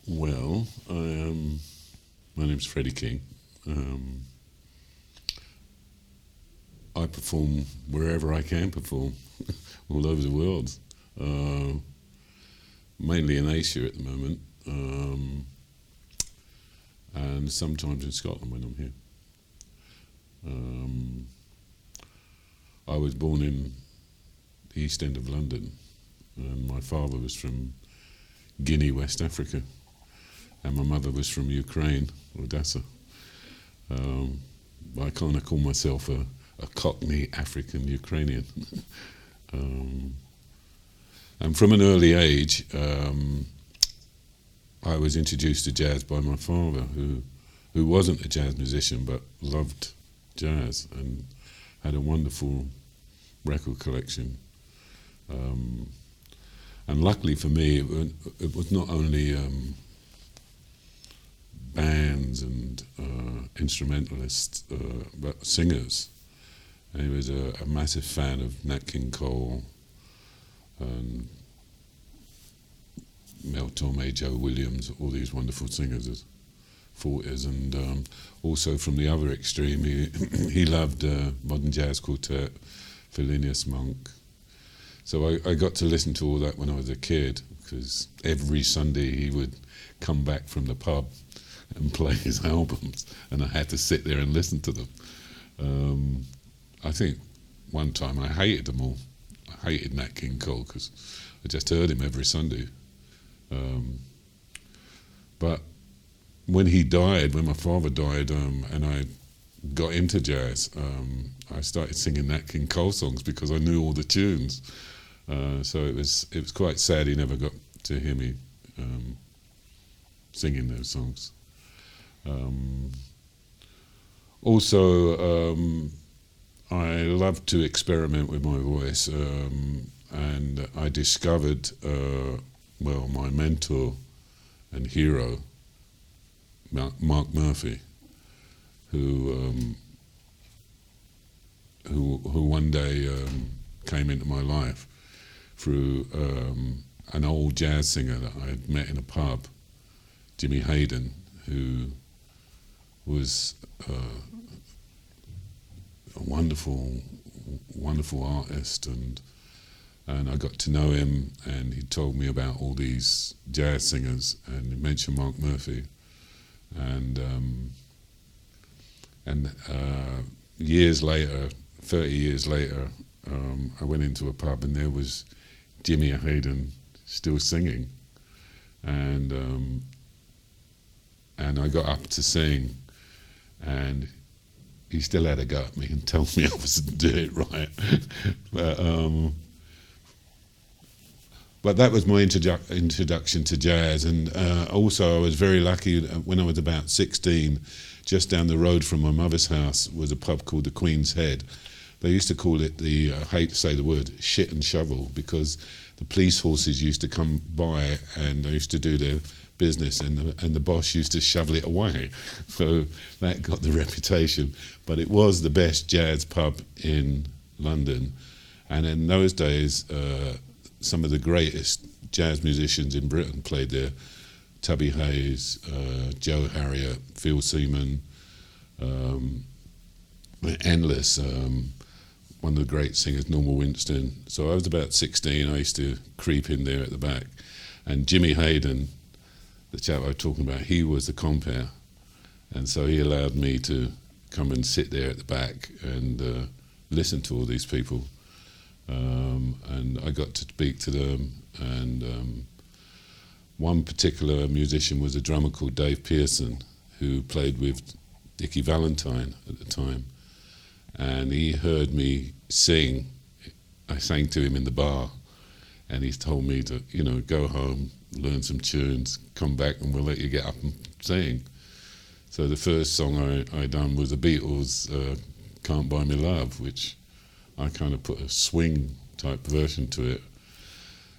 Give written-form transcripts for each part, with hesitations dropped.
Well, my name's Freddie King. Um, I perform wherever I can perform, all over the world. Uh, Mainly in Asia at the moment, and sometimes in Scotland when I'm here. Um, I was born in the East End of London, and my father was from Guinea, West Africa, and my mother was from Ukraine, Odessa. Um, I kind of call myself a Cockney African Ukrainian. um, and from an early age, I was introduced to jazz by my father, who wasn't a jazz musician but loved jazz and had a wonderful record collection. Um, and luckily for me, it was not only bands and instrumentalists, but singers. And he was a massive fan of Nat King Cole and Mel Torme, Joe Williams, all these wonderful singers as 40s, and also from the other extreme, he loved modern jazz quartet, Thelonious Monk. So I got to listen to all that when I was a kid, because every Sunday he would come back from the pub and play his albums, and I had to sit there and listen to them. I think one time I hated them all. I hated Nat King Cole because I just heard him every Sunday. But when he died, when my father died, and I got into jazz, I started singing Nat King Cole songs because I knew all the tunes. So it was quite sad he never got to hear me singing those songs. Also, I love to experiment with my voice, and I discovered, my mentor and hero, Mark Murphy, who one day came into my life through an old jazz singer that I had met in a pub, Jimmy Hayden, who was a wonderful artist, and I got to know him, and he told me about all these jazz singers, and he mentioned Mark Murphy, and years later, 30 years later, I went into a pub and there was Jimmy Hayden still singing, and I got up to sing, and he still had a go at me and told me I wasn't doing it right. But that was my introduction to jazz, and also I was very lucky when I was about 16, just down the road from my mother's house was a pub called the Queen's Head. They used to call it I hate to say the word, shit and shovel, because the police horses used to come by and they used to do their business, and the boss used to shovel it away. So that got the reputation. But it was the best jazz pub in London. And in those days, some of the greatest jazz musicians in Britain played there. Tubby Hayes, Joe Harriott, Phil Seaman, endless. One of the great singers, Norma Winston. So I was about 16, I used to creep in there at the back. And Jimmy Hayden, the chap I was talking about, he was the compere. And so he allowed me to come and sit there at the back and listen to all these people. And I got to speak to them, and one particular musician was a drummer called Dave Pearson, who played with Dickie Valentine at the time, and he heard me sing. I sang to him in the bar, and he told me to, go home, learn some tunes, come back and we'll let you get up and sing. So the first song I done was the Beatles' Can't Buy Me Love, which I kind of put a swing type version to it.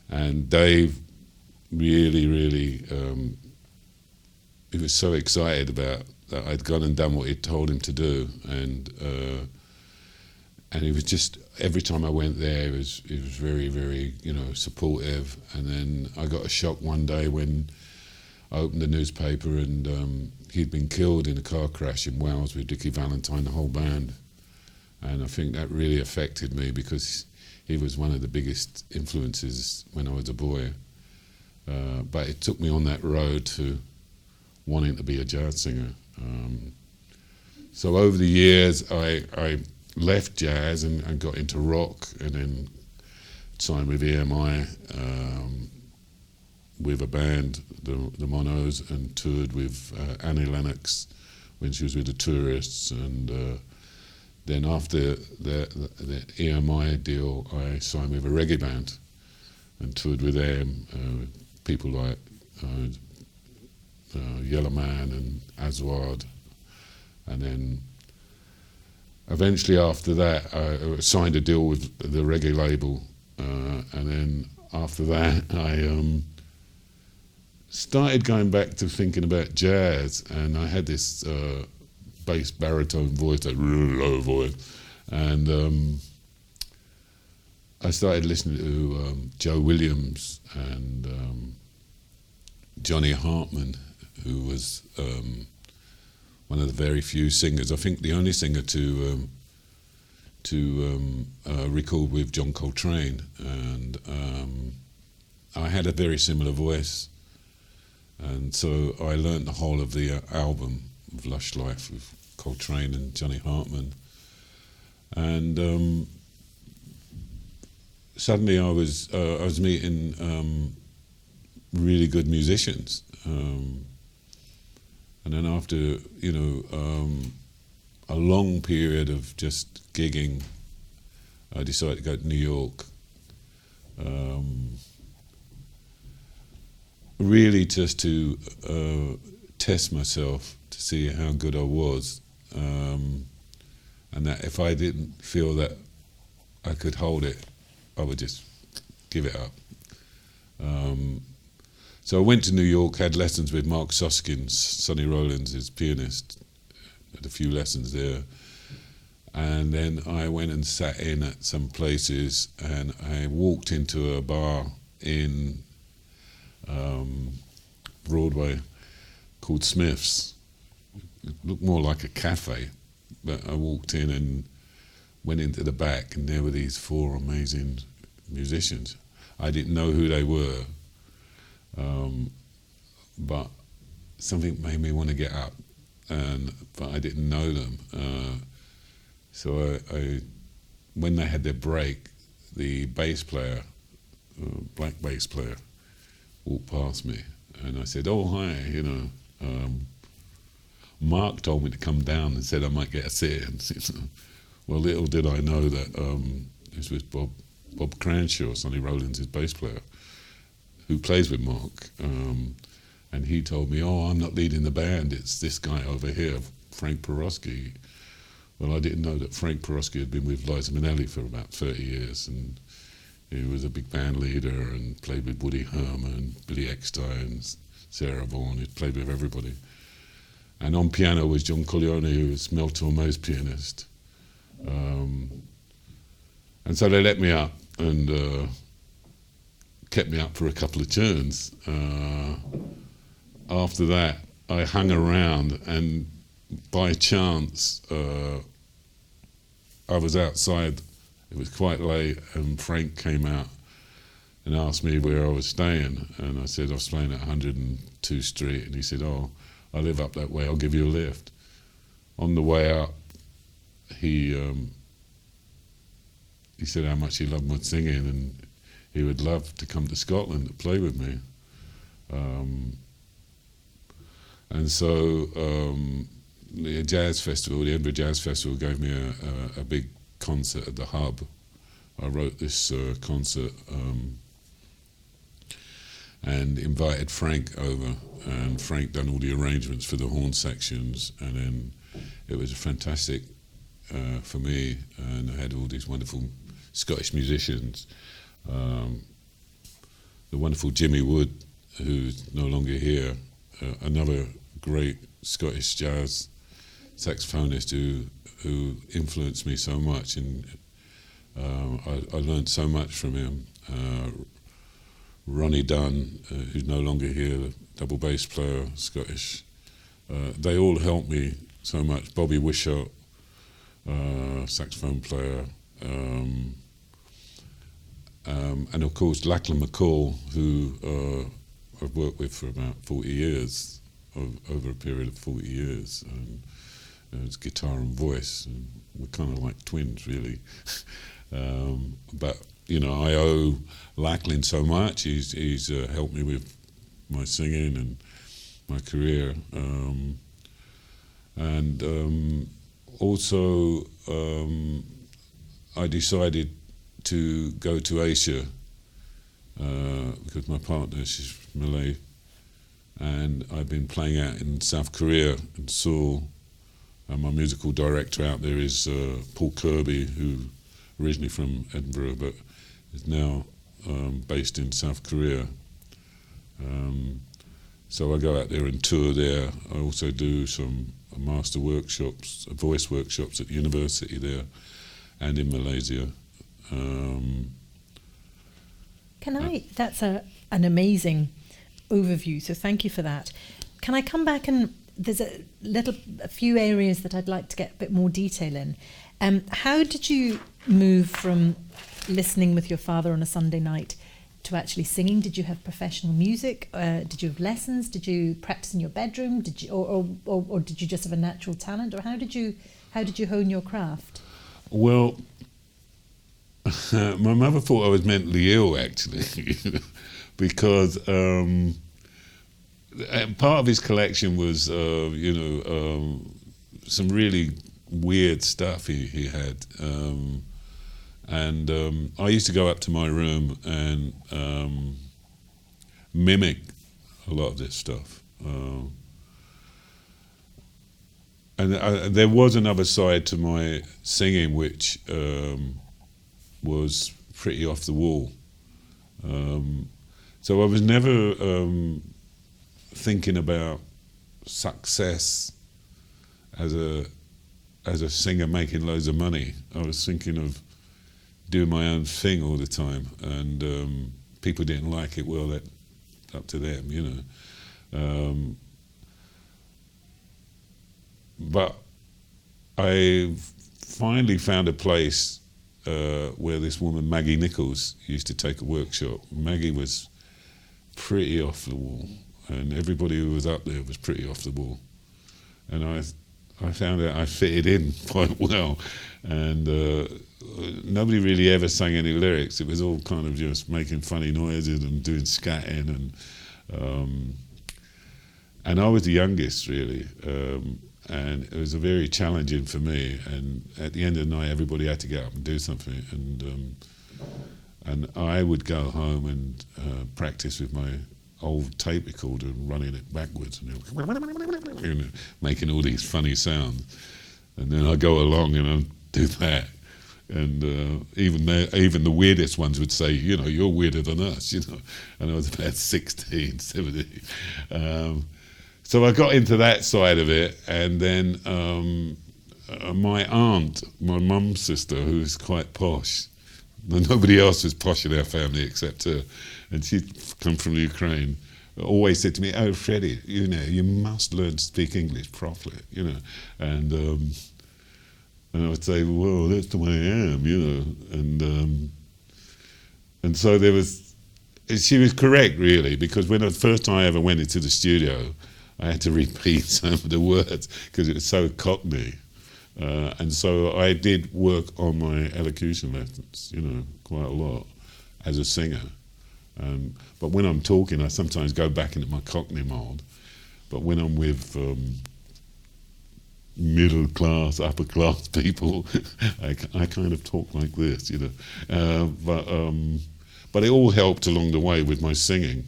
And Dave really, he was so excited about that I'd gone and done what he'd told him to do. And he was just, every time I went there, he was very, very, supportive. And then I got a shock one day when I opened the newspaper and he'd been killed in a car crash in Wales with Dickie Valentine, the whole band. And I think that really affected me because he was one of the biggest influences when I was a boy. But it took me on that road to wanting to be a jazz singer. So over the years, I left jazz and got into rock, and then signed with EMI with a band, the Monos, and toured with Annie Lennox when she was with the Tourists. And then after the EMI deal, I signed with a reggae band and toured with them, people like Yellow Man and Aswad. And then eventually after that, I signed a deal with the reggae label. And then after that, I started going back to thinking about jazz. And I had this bass baritone voice, that really low voice. And I started listening to Joe Williams and Johnny Hartman, who was one of the very few singers, I think the only singer to record with John Coltrane. And I had a very similar voice, and so I learnt the whole of the album of Lush Life with Coltrane and Johnny Hartman. And suddenly I was meeting really good musicians. And then after, a long period of just gigging, I decided to go to New York. Really just to test myself, to see how good I was. And that if I didn't feel that I could hold it, I would just give it up. So I went to New York, had lessons with Mark Soskins, Sonny Rollins, his pianist, had a few lessons there. And then I went and sat in at some places, and I walked into a bar in Broadway called Smith's. It looked more like a cafe, but I walked in and went into the back, and there were these four amazing musicians. I didn't know who they were, but something made me want to get up, but I didn't know them. So I, when they had their break, the bass player, black bass player, walked past me, and I said, "Oh, hi, Mark told me to come down and said I might get a sit." And, well, little did I know that this was Bob Cranshaw, Sonny Rollins' bass player, who plays with Mark. And he told me, "Oh, I'm not leading the band, it's this guy over here, Frank Porosky." Well, I didn't know that Frank Porosky had been with Liza Minnelli for about 30 years, and he was a big band leader and played with Woody Herman, Billy Eckstein, Sarah Vaughan. He'd played with everybody. And on piano was John Coglione, who was Mel Torme's pianist. And so they let me up and kept me up for a couple of tunes. After that, I hung around, and by chance, I was outside. It was quite late, and Frank came out and asked me where I was staying, and I said I was staying at 102 Street, and he said, "Oh, I live up that way, I'll give you a lift." On the way up, he said how much he loved my singing, and he would love to come to Scotland to play with me. And so the Jazz Festival, the Edinburgh Jazz Festival, gave me a big concert at the Hub. I wrote this concert and invited Frank over, and Frank done all the arrangements for the horn sections, and then it was fantastic for me, and I had all these wonderful Scottish musicians. The wonderful Jimmy Wood, who's no longer here, another great Scottish jazz saxophonist who influenced me so much, and I learned so much from him. Ronnie Dunn, who's no longer here, the double bass player, Scottish. They all helped me so much. Bobby Wishart, saxophone player, and of course Lachlan McCall, who I've worked with for about 40 years, over a period of 40 years, and it's guitar and voice, and we're kind of like twins, really. But you know, I owe Lachlan so much. He's helped me with my singing and my career, and also I decided to go to Asia because my partner, she's Malay, and I've been playing out in South Korea and Seoul. And my musical director out there is Paul Kirby, who originally from Edinburgh but is now based in South Korea. So I go out there and tour there. I also do some master workshops, voice workshops at the university there and in Malaysia. That's an amazing overview, so thank you for that. Can I come back, and there's a few areas that I'd like to get a bit more detail in. How did you move from listening with your father on a Sunday night to actually singing? Did you have professional music? Did you have lessons? Did you practice in your bedroom? Did you, or did you just have a natural talent? Or how did you hone your craft? Well, my mother thought I was mentally ill, actually, because part of his collection was, some really weird stuff he had. And I used to go up to my room and mimic a lot of this stuff. And there was another side to my singing which was pretty off the wall. So I was never thinking about success as a singer making loads of money. I was thinking of doing my own thing all the time, and people didn't like it. Well, that's up to them, you know. But I finally found a place where this woman, Maggie Nichols, used to take a workshop. Maggie was pretty off the wall, and everybody who was up there was pretty off the wall. And I found out I fitted in quite well, and nobody really ever sang any lyrics. It was all kind of just making funny noises and doing scatting, and I was the youngest, really. And it was very challenging for me. And at the end of the night, everybody had to get up and do something. And I would go home and practice with my old tape recorder and running it backwards and making all these funny sounds. And then I'd go along and I'd do that. And even the weirdest ones would say, you know, you're weirder than us, you know. And I was about 16, 17. So I got into that side of it, and then my aunt, my mum's sister, who's quite posh, nobody else was posh in our family except her, and she'd come from Ukraine, always said to me, "Oh, Freddie, you know, you must learn to speak English properly," you know, and I would say, "Well, that's the way I am," you know, and so there was. She was correct, really, because when the first time I ever went into the studio, I had to repeat some of the words because it was so Cockney. And so I did work on my elocution lessons, you know, quite a lot as a singer. But when I'm talking, I sometimes go back into my Cockney mold. But when I'm with middle class, upper class people, I kind of talk like this, you know. But it all helped along the way with my singing.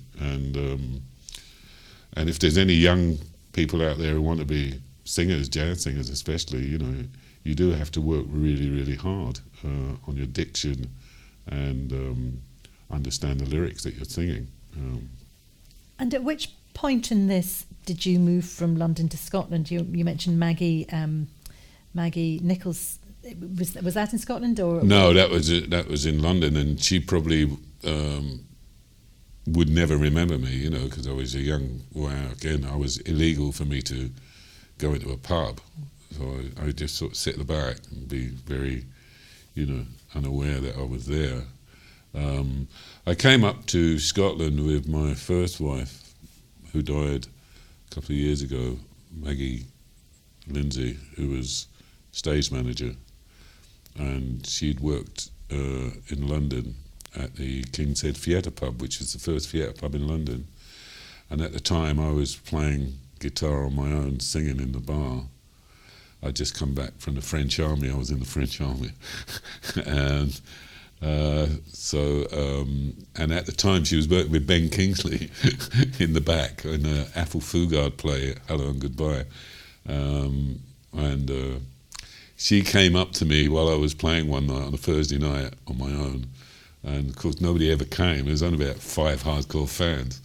And if there's any young people out there who want to be singers, jazz singers especially, you know, you do have to work really, really hard on your diction and understand the lyrics that you're singing. And at which point in this did you move from London to Scotland? You mentioned Maggie Nichols. Was that in Scotland or? No, that was in London, and she probably would never remember me, you know, because I was a young boy. Again, I was illegal for me to go into a pub, so I would just sort of sit at the back and be very, you know, unaware that I was there. I came up to Scotland with my first wife, who died a couple of years ago, Maggie Lindsay, who was stage manager, and she'd worked in London at the King's Head Theatre Pub, which is the first theatre pub in London. And at the time I was playing guitar on my own, singing in the bar. I'd just come back from the French Army. I was in the French Army. And and at the time she was working with Ben Kingsley in the back in an Athol Fugard play, Hello and Goodbye. She came up to me while I was playing one night on a Thursday night on my own, and of course nobody ever came. There was only about 5 hardcore fans,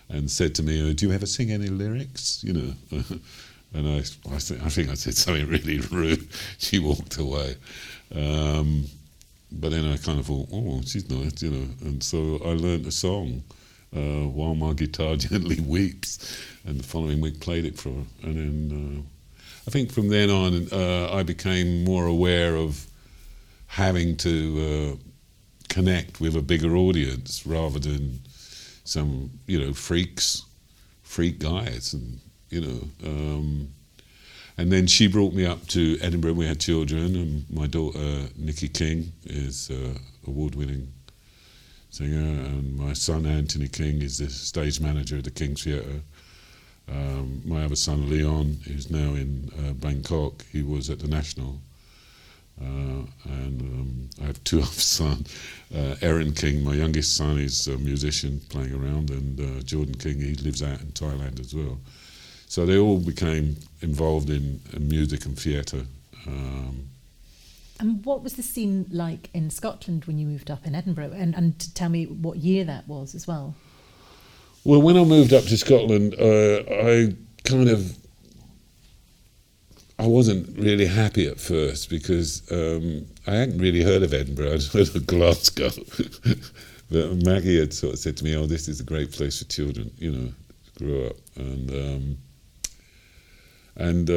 and said to me, "Do you ever sing any lyrics?" You know, and I think I said something really rude. She walked away, but then I kind of thought, "Oh, she's nice," you know, and so I learnt a song, "While My Guitar Gently Weeps," and the following week played it for her, and then. I think from then on, I became more aware of having to connect with a bigger audience rather than some, you know, freak guys, and you know. And then she brought me up to Edinburgh. We had children, and my daughter Nikki King is award-winning singer, and my son Anthony King is the stage manager at the King's Theatre. My other son Leon, who's now in Bangkok, he was at the National, and I have 2 other sons. Aaron King, my youngest son, is a musician playing around, and Jordan King, he lives out in Thailand as well. So they all became involved in music and theatre. And what was the scene like in Scotland when you moved up in Edinburgh? And tell me what year that was as well. Well, when I moved up to Scotland, I wasn't really happy at first because I hadn't really heard of Edinburgh. I'd heard of Glasgow. But Maggie had sort of said to me, "Oh, this is a great place for children, you know, to grow up." And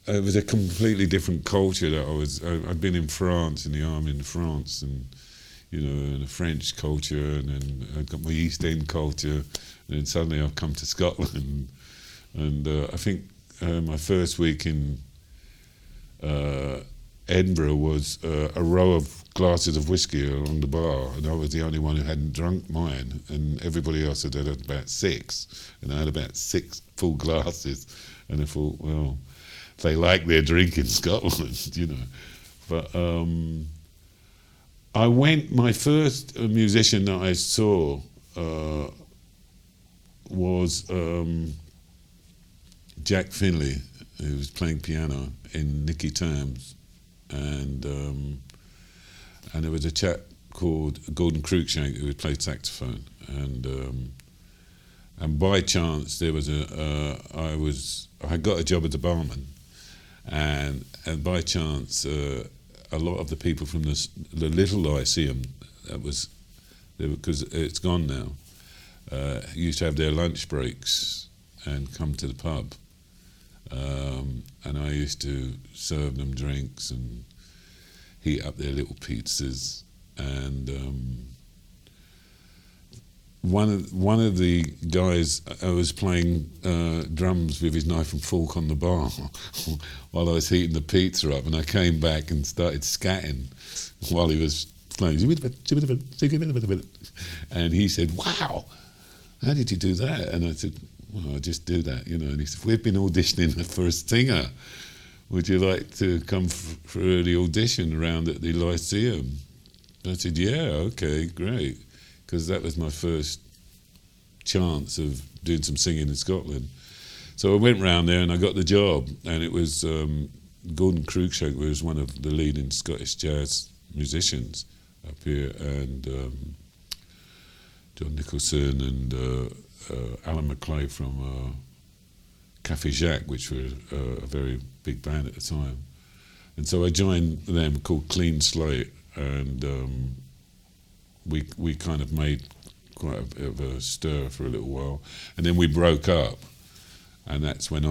it was a completely different culture that I'd been in France, in the army in France, and you know, and a French culture, and then I got my East End culture, and then suddenly I've come to Scotland, and I think my first week in Edinburgh was a row of glasses of whiskey along the bar, and I was the only one who hadn't drunk mine, and everybody else had about 6, and I had about 6 full glasses, and I thought, well, they like their drink in Scotland, you know, but. My first musician that I saw was Jack Finley, who was playing piano in Nicky Tams, and there was a chap called Gordon Cruikshank who played saxophone, and by chance there was I got a job as a barman, and by chance. A lot of the people from the little Lyceum, because it's gone now, used to have their lunch breaks and come to the pub, and I used to serve them drinks and heat up their little pizzas, and one of the guys was playing drums with his knife and fork on the bar while I was heating the pizza up, and I came back and started scatting while he was playing. And he said, "Wow, how did you do that?" And I said, "Well, I just do that, you know." And he said, "We've been auditioning for a singer. Would you like to come for the audition round at the Lyceum?" And I said, "Yeah, okay, great." Because that was my first chance of doing some singing in Scotland. So I went round there and I got the job, and it was Gordon Cruikshank, who was one of the leading Scottish jazz musicians up here, and John Nicholson and Alan McClay from Café Jacques, which were a very big band at the time. And so I joined them, called Clean Slate, and we kind of made quite a bit of a stir for a little while, and then we broke up, and that's when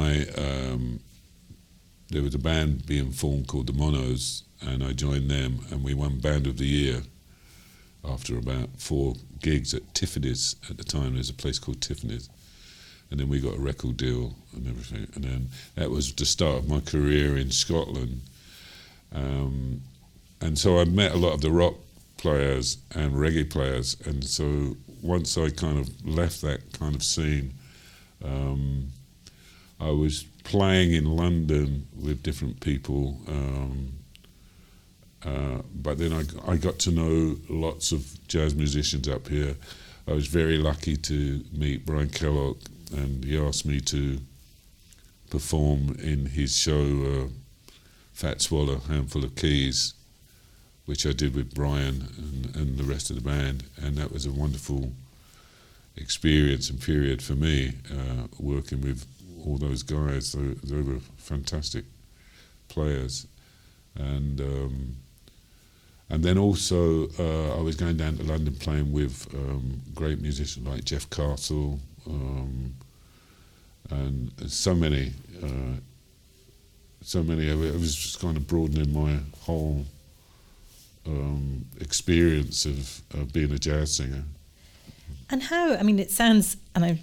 there was a band being formed called the Monos, and I joined them, and we won Band of the Year after about 4 gigs at Tiffany's at the time. There's a place called Tiffany's. And then we got a record deal and everything. And then that was the start of my career in Scotland. And so I met a lot of the rock players and reggae players. And so once I kind of left that kind of scene, I was playing in London with different people. But then I got to know lots of jazz musicians up here. I was very lucky to meet Brian Kellogg, and he asked me to perform in his show Fat Swallow, Handful of Keys, which I did with Brian and the rest of the band, and that was a wonderful experience and period for me, working with all those guys. They were fantastic players. And then also I was going down to London playing with great musicians like Jeff Castle, and so many. It was just kind of broadening my whole experience of being a jazz singer. And how? I mean, it sounds, and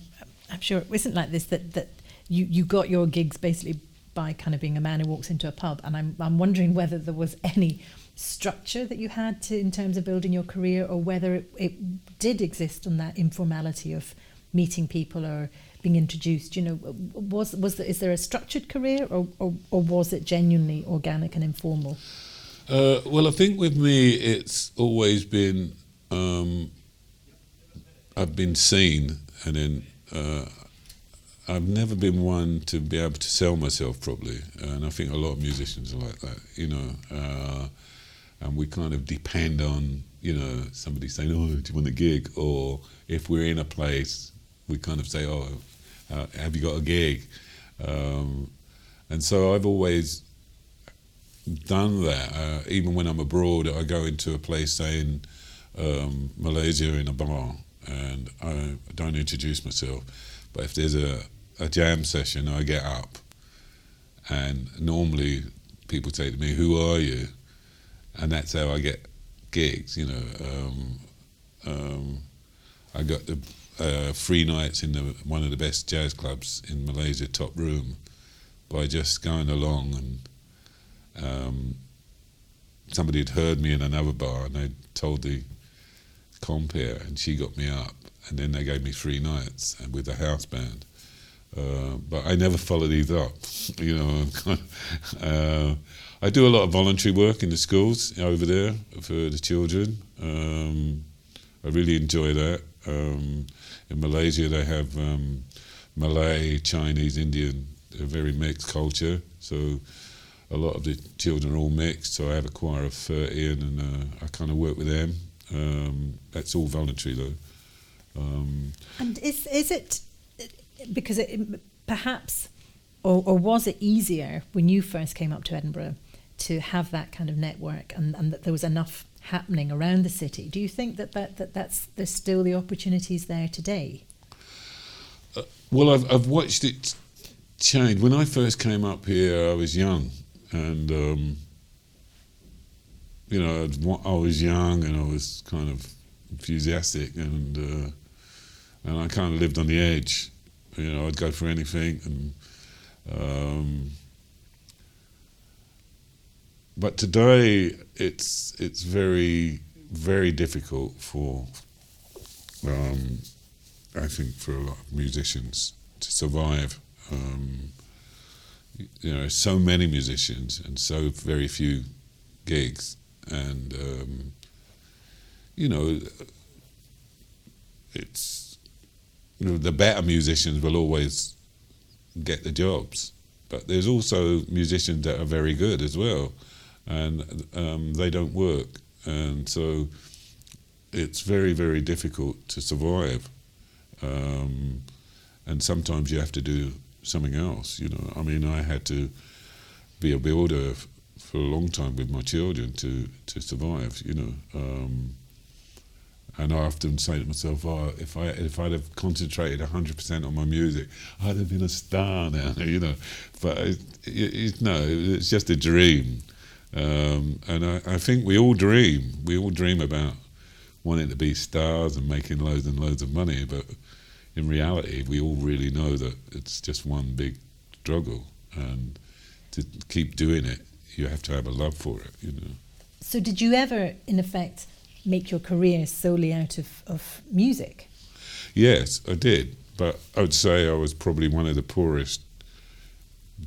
I'm sure it isn't like this, that you got your gigs basically by kind of being a man who walks into a pub. And I'm wondering whether there was any structure that you had to in terms of building your career, or whether it did exist on that informality of meeting people or being introduced. You know, is there a structured career, or was it genuinely organic and informal? Well, I think with me it's always been I've been seen, and then I've never been one to be able to sell myself properly, and I think a lot of musicians are like that, you know. And we kind of depend on, you know, somebody saying, "Oh, do you want a gig?" Or if we're in a place, we kind of say, "Oh, have you got a gig?" And so I've always done that. Even when I'm abroad, I go into a place, say in Malaysia, in a bar, and I don't introduce myself. But if there's a jam session, I get up, and normally people say to me, "Who are you?" And that's how I get gigs, you know. I got the 3 nights in one of the best jazz clubs in Malaysia, Top Room, by just going along, and somebody had heard me in another bar, and they told the compere, and she got me up, and then they gave me 3 nights and with a house band. But I never followed these up, you know. I do a lot of voluntary work in the schools over there for the children. I really enjoy that. In Malaysia, they have Malay, Chinese, Indian, a very mixed culture. So a lot of the children are all mixed. So I have a choir of 30, and I kind of work with them. That's all voluntary, though. And is it because perhaps, or was it easier when you first came up to Edinburgh to have that kind of network, and that there was enough happening around the city? Do you think that's there's still the opportunities there today? Well, I've watched it change. When I first came up here, I was young, and you know, I was young and I was kind of enthusiastic, and I kind of lived on the edge. You know, I'd go for anything, and but today it's very, very difficult for I think for a lot of musicians to survive. You know, so many musicians and so very few gigs, and you know, it's, you know, the better musicians will always get the jobs, but there's also musicians that are very good as well, and they don't work, and so it's very, very difficult to survive, and sometimes you have to do something else, you know. I mean, I had to be a builder for a long time with my children to survive, you know. And I often say to myself, oh, if I'd have concentrated 100% on my music, I'd have been a star now, you know. But no, it's just a dream. And I think we all dream. We all dream about wanting to be stars and making loads and loads of money. But in reality, we all really know that it's just one big struggle. And to keep doing it, you have to have a love for it, you know. So did you ever, in effect, make your career solely out of music? Yes, I did. But I would say I was probably one of the poorest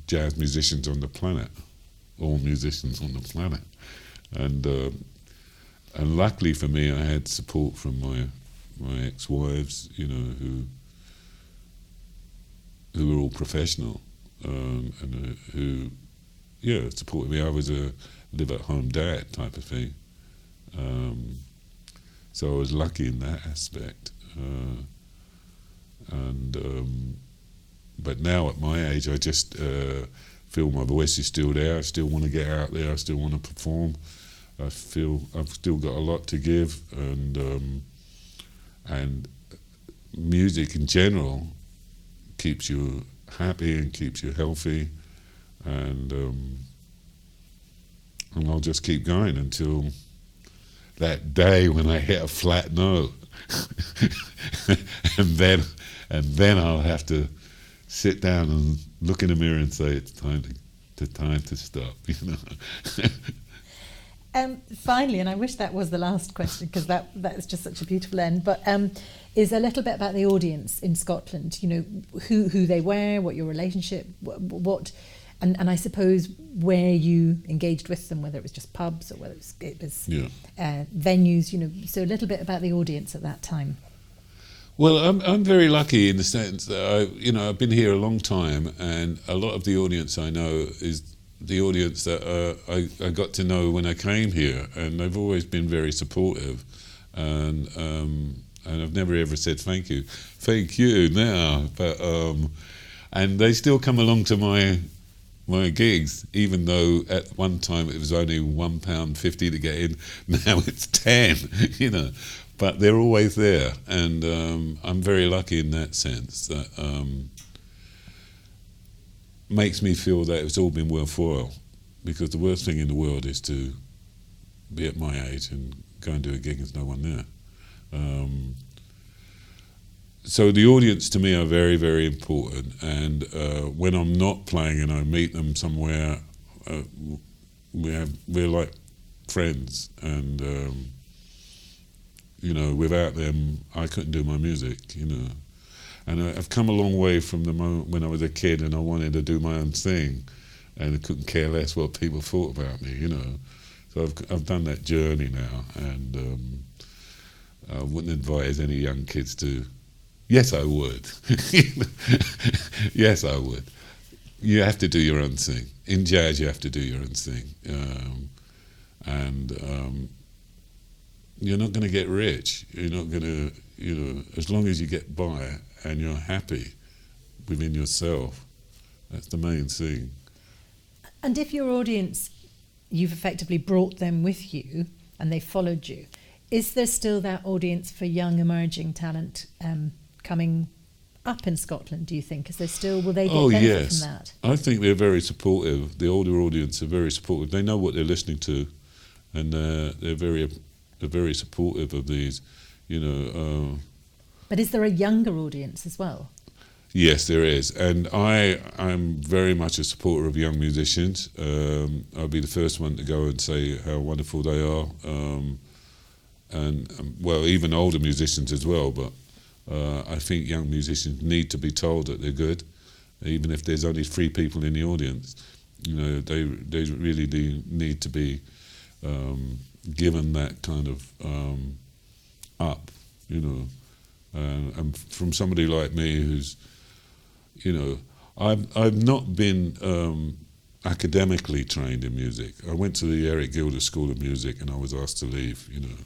jazz musicians on the planet, all musicians on the planet. And luckily for me, I had support from my ex-wives, you know, who were all professional, and who supported me. I was a live-at-home dad type of thing. So I was lucky in that aspect. But now at my age, I just feel my voice is still there. I still want to get out there. I still want to perform. I feel I've still got a lot to give, and music in general keeps you happy and keeps you healthy, and I'll just keep going until that day when I hit a flat note, and then I'll have to sit down and look in the mirror and say it's time to stop, you know. Finally, and I wish that was the last question because that is just such a beautiful end. But is a little bit about the audience in Scotland. You know, who they were, what your relationship, what. And I suppose where you engaged with them, whether it was just pubs or whether it was venues, you know, so a little bit about the audience at that time. Well, I'm very lucky in the sense that I've been here a long time, and a lot of the audience I know is the audience that I got to know when I came here, and they've always been very supportive, and I've never ever said thank you now, but and they still come along to my gigs, even though at one time it was only £1.50 to get in. Now it's 10, you know. But they're always there, and I'm very lucky in that sense. That makes me feel that it's all been worthwhile, because the worst thing in the world is to be at my age and go and do a gig and there's no one there. So the audience to me are very, very important, and when I'm not playing and I meet them somewhere, we're like friends, and you know, without them I couldn't do my music, you know. And I've come a long way from the moment when I was a kid and I wanted to do my own thing, and I couldn't care less what people thought about me, you know. So I've done that journey now, and I wouldn't advise any young kids to. Yes, I would. Yes, I would. You have to do your own thing. In jazz, you have to do your own thing. And you're not going to get rich. You're not going to, you know, as long as you get by and you're happy within yourself, that's the main thing. And if your audience, you've effectively brought them with you and they followed you, is there still that audience for young emerging talent coming up in Scotland, do you think? Is there still, will they get benefit from that? I think they're very supportive. The older audience are very supportive. They know what they're listening to, and they're very supportive of these, you know. But is there a younger audience as well? Yes, there is, and I'm very much a supporter of young musicians. I'll be the first one to go and say how wonderful they are, and well, even older musicians as well, but I think young musicians need to be told that they're good, even if there's only 3 people in the audience. You know, they really do need to be given that kind of up, you know. And from somebody like me who's, you know, I've not been academically trained in music. I went to the Eric Gilder School of Music and I was asked to leave, you know.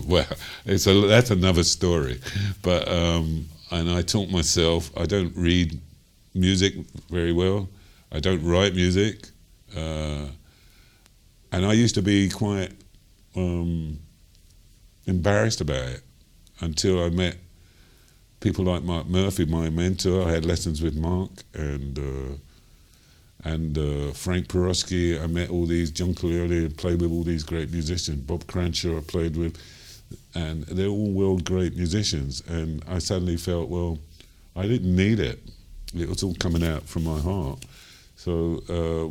Well, that's another story. But and I taught myself. I don't read music very well. I don't write music. And I used to be quite embarrassed about it until I met people like Mark Murphy, my mentor. I had lessons with Mark and Frank Porosky. I met all these, John Clearly, played with all these great musicians. Bob Cranshaw I played with, and they're all world great musicians. And I suddenly felt, well, I didn't need it. It was all coming out from my heart. So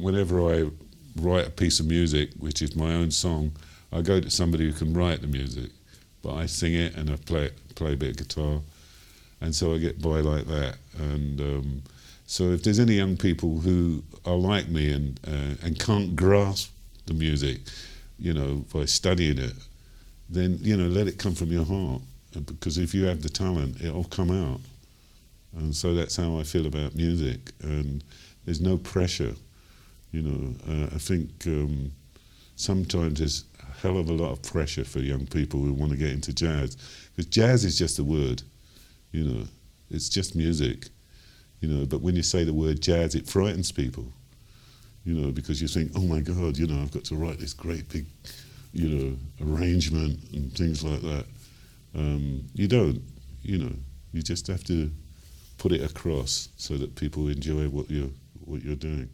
whenever I write a piece of music, which is my own song, I go to somebody who can write the music, but I sing it and I play a bit of guitar, and so I get by like that. And so if there's any young people who are like me and can't grasp the music, by studying it, then let it come from your heart, because if you have the talent, it'll come out. And so that's how I feel about music, and there's no pressure. I think sometimes there's a hell of a lot of pressure for young people who want to get into jazz, because jazz is just a word, it's just music, but when you say the word jazz, it frightens people, because you think, oh my God, I've got to write this great big, arrangement and things like that. You don't, you just have to put it across so that people enjoy what you're doing.